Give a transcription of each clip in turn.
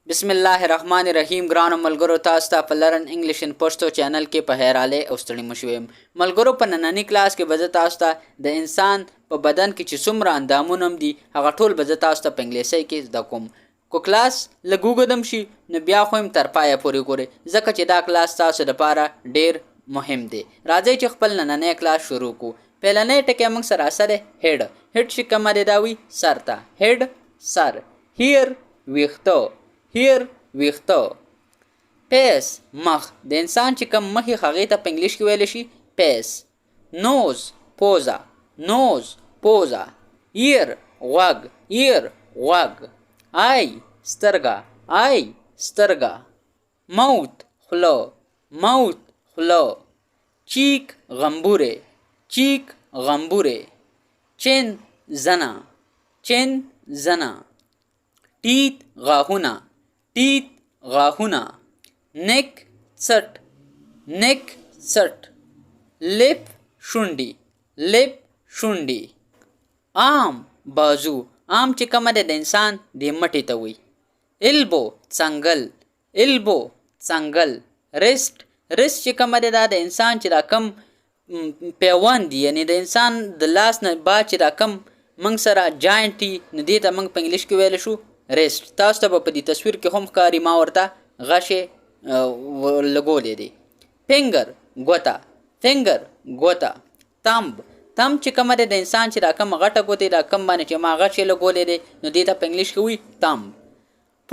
बिस्मिल्लाहिर्रहमानिर्रहीम ګرانو ملګرو تاسو ته په لرن انګلیش ان پښتو چینل کې په هراله او ستړي مشوم ملګرو په نننی کلاس کې به تاسو ته د انسان په بدن کې چې څومره اندامونه دي هغه ټول به تاسو ته په انګلیسي کې زده کوم کو کلاس لګوګدم شي نو بیا خو هم تر پایه پورې ګوري ځکه چې دا کلاس تاسو لپاره ډیر مهم دی راځئ چې خپل نننی کلاس شروع کو پهلنې ټکی موږ سره سره هډ چې کومه دی دا وی سر ته هډ سر هیر ویختو هیر ویختو پیس مخ د انسان چې کوم مخې هغې ته په انګلیش کې ویلی شي پیس نوز پوزه ایر غوږ آی سترګه موت خوله چیک غمبوره چین زنه ټیت غاښونه نیک څټ لپ شونډي عام بازو عام چې کومه ده د انسان د مټې ته وي البو څنګل رست چې کومه ده د انسان چې دا کم پیوند دی یعنی د انسان د لاس نه بعد چې دا کم موږ سره جاینټي نو دې ته موږ په انګلیش کې ویلی شو ریسټ تاسو ته به په دې تصویر کې هم ښکاري ما ورته غشې لګولې دي فنګر ګوته تمب چې کومه دی د انسان چې دا کم غټه ګوتې دا کم باندې چې ما غشې لګولې دی نو دې ته په انګلیش کې وي تمب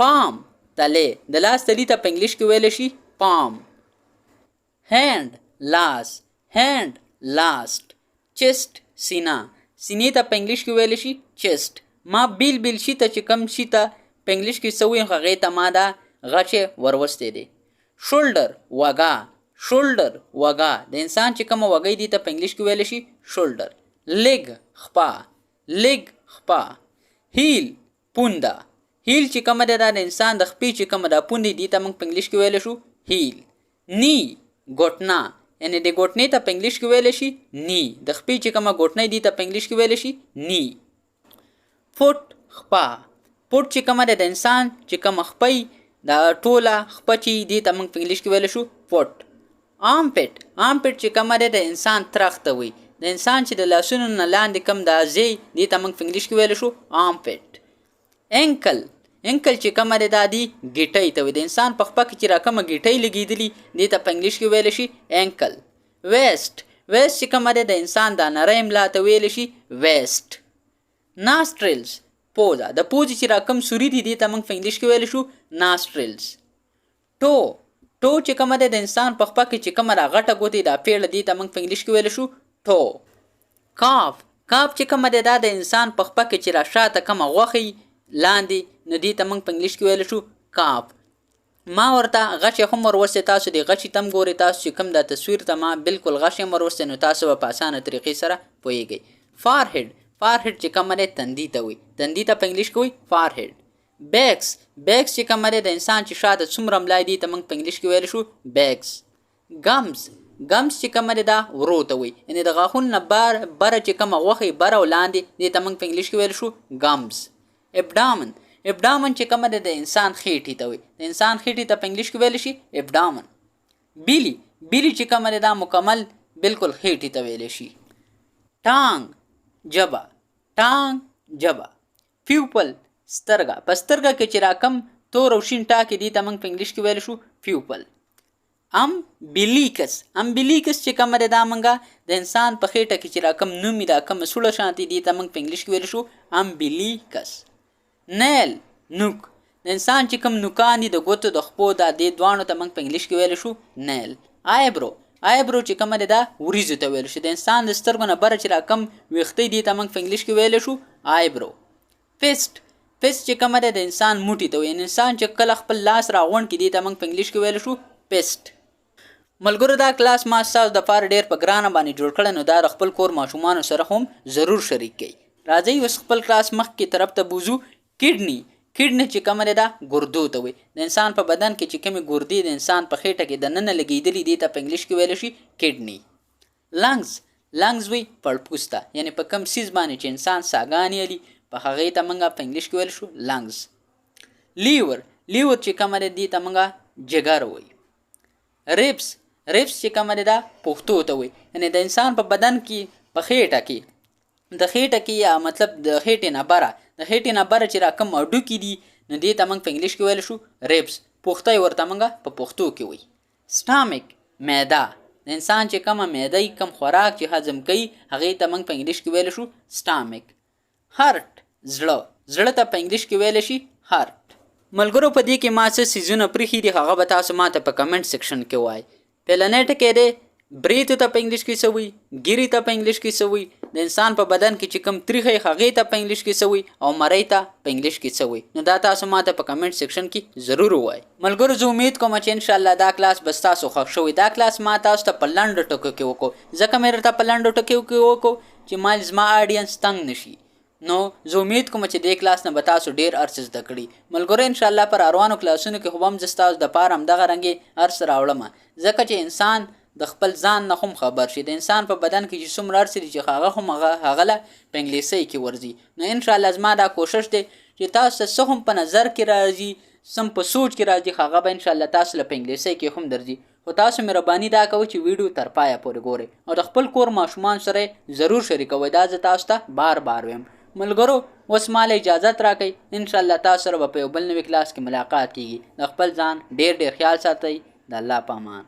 پام تلې د لاس تلې ته په انګلیش کې ویلی شي پام هینډ لاست چیسټ سینې ته په انګلیش کې ویلی شي چیسټ ما بیل شي ته چې کم شي ته په انګلیش کې څه ویم هغې ته ما دا غچې وروستې دی شولډر وګا د انسان چې کومه وګۍ دي ته په انګلیش کې ویلی شي شولډر لیګ خپا هیل پونده هیل چې کومه ده دا د انسان د خپې چې کومه دا پوندې دي ته موږ په انګلیش کې ویلی شو هیل نی ګوټنه یعنې د ګوټنې ته په انګلیش کې ویلی شي نی د خپې چې کومه ګوټنۍ دي ته په انګلیش کې ویلی شي نی فوټ چې کومه ده د انسان چې کومه خپۍ دا ټوله خپه چې دي ته موږ په انګلیش کې ویلی شو فوټ آمپټ چې کومه ده د انسان ترخ ته وي د انسان چې د لاسونو نه لاندې کم دا ځای دي ته موږ په انګلیش کې ویلی شو آمپټ انکل چې کومه ده دا دی ګیټۍ ته وي د انسان په خپه کې چې را کومه ګیټۍ لګېدلي دې ته په انګلیش کې ویلی شي انکل ویسټ چې کومه ده د انسان دا نری ملا ته ویلی شي ویسټ ناسټرلز پوزه د پوزې چې را کوم سوري دي دې ته موږ په انګلیش کې ویلی شو ناسټرلز ټو چې کومه ده د انسان په خپه کې چې کومه را غټه ګوتې دا پیړه دې ته موږ په انګلیش کې ویلی شو ټو کاف چې کومه ده دا د انسان په خپه کې چې را شاته کومه غوښې لاندې نو دې ته موږ په انګلیش کې ویلی شو کاف ما ورته غچې هم وروستې تاسو د غچې تم ګورئ تاسو چې کوم دا تصویر ته ما بالکل غچې هم وروستې نو تاسو به په اسانه طریقې سره پوهیږئ فارهیډ چې کومه دی تندي ته وي تندي ته په انګلیش کې وي فارهیډ بیکس چې کومه دی د انسان چې شاته څومره ملای دي ته موږ په انګلیش کې ویلی شو بیکس ګمز چې کومه دی دا ورو ته وي یعنې د غاښونو نه بره چې کومه غوښې بره او لاندې دې ته موږ په انګلیش کې ویلی شو ګمز ابډامن چې کومه دی د انسان خېټې ته وي د انسان خېټې ته په انګلیش کې ویلی شي ابډامن بیلی چې کومه دی دا مکمل بالکل خېټې ته ویلی شي ټانګ جبه پیوپل سترګه په سترګه کې چې راکم تور او شین ټاکې دي ته موږ په انګلیش کې ویلی شو پیوپل امبلیکس چې کومه دی دا موږ د انسان په خېټه کې چې راکم نوم دا کومه سوړه شانتې دي ته موږ په انګلیش کې ویلی شو امبلیکس نیل نوک د انسان چې کوم نوکان دي د ګوتو د خپو دا دې دواړو ته موږ په انګلیش کې ویلی شو نیل آیبرو چې کومه دی دا وریځو ته ویلی شو د انسان د سترګو نه بره چې را کم ویښتۍ دي ته موږ په انګلیش کې ویلی شو آیبرو فیسټ چې کومه دی د انسان موټي ته وي انسان چې کله خپل لاس را غونډ کړي دي ته موږ په انګلیش کې ویلی شو پیسټ ملګرو دا کلاس ما ستاسو دپاره ډېر په ګرانه باندې جوړ کړی نو دا د خپل کور ماشومانو سره هم ضرور شریک کړئ راځئ اوس خپل کلاس مخکې طرف ته بوځو کډني چې کومه دی دا ګردو ته وي د انسان په بدن کې چې کومې ګردې د انسان په خېټه کې دننه لګېدلي دي ته په انګلیش کې ویلی شي کډني لنګز وي پړپوسته یعنې په کوم څیز باندې چې انسان ساګانې الي په هغې ته موږ په انګلیش کې ویلی شو لنګز لیور لیور چې کومه ده دې ته موږ جګر وایي. ریبس چې کومه ده دا پښتو ته وایي، یعنې د انسان په بدن کې په خېټه کې یا مطلب د خېټې نه بره چې را کوم هډوکي دي نو دې ته موږ په انګلیش کې ویلی شو ریبس، پوښتی ورته موږ په پښتو کې وایي. سټامک معده، د انسان چې کومه معده یي، کوم خوراک چې هضم کوي هغې ته موږ په انګلیش کې ویلی شو سټامک. هارټ زړه ته په انګلیش کې ویلی شي هارټ. ملګرو په دې کې ما څه څیزونه پرېښي دي هغه به تاسو ما ته په کمنټ سیکشن کې وایي. پهلنی ټکی دی بریت ته په انګلیش کې څه وایي، ګیرې ته په انګلیش کې څه وایي، د انسان په بدن کې چې کوم تریخی هغې ته په انګلیش کې څه وایي، او مرۍ ته په انګلیش کې څه وایي. نو دا تاسو ما ته په کمنټ سیکشن کې ضرور ووایي. ملګرو زه امید کوم چې انشاءالله دا کلاس به ستاسو خوښ شوی. دا کلاس ما تاسو ته په لنډو ټکو کې وکړو، ځکه مې درته په لنډو ټکو کې وکړو چې زما آډینس تنګ نشي. نو زه امید کوم چې دې کلاس نه به تاسو ډېر ارڅ زده کړي. ملګرو انشاءالله پر روانو کلاسونو کې خو به هم زه ستاسو دپاره همدغه رنګې ارڅ راوړم، ځکه چې انسان د خپل ځان نه هم خبر شي. د انسان په بدن کې چې څومره ارڅ دي چې هغه هم هغه له په انګلیسۍ کې ورځي. نو انشاءالله زما دا کوشش دی چې تاسو ته څه هم په نظر کې راځي، څه په سوچ کې راځي، هغه به انشاءالله تاسو له په انګلیسۍ کې هم درځي. خو تاسو مهرباني دا کوئ چې ویډیو تر پایه پورې ګورئ او د خپل کور ماشومان سره ضرور شریکوئ. دا زه تاسو ته بار ویم. ملګرو اوس ماله اجازت راکئ، انشاءالله تاسو سره به په یو بل نوي کلاس کې ملاقات کیږي. د خپل ځان ډېر خیال ساتئ. د الله په امان.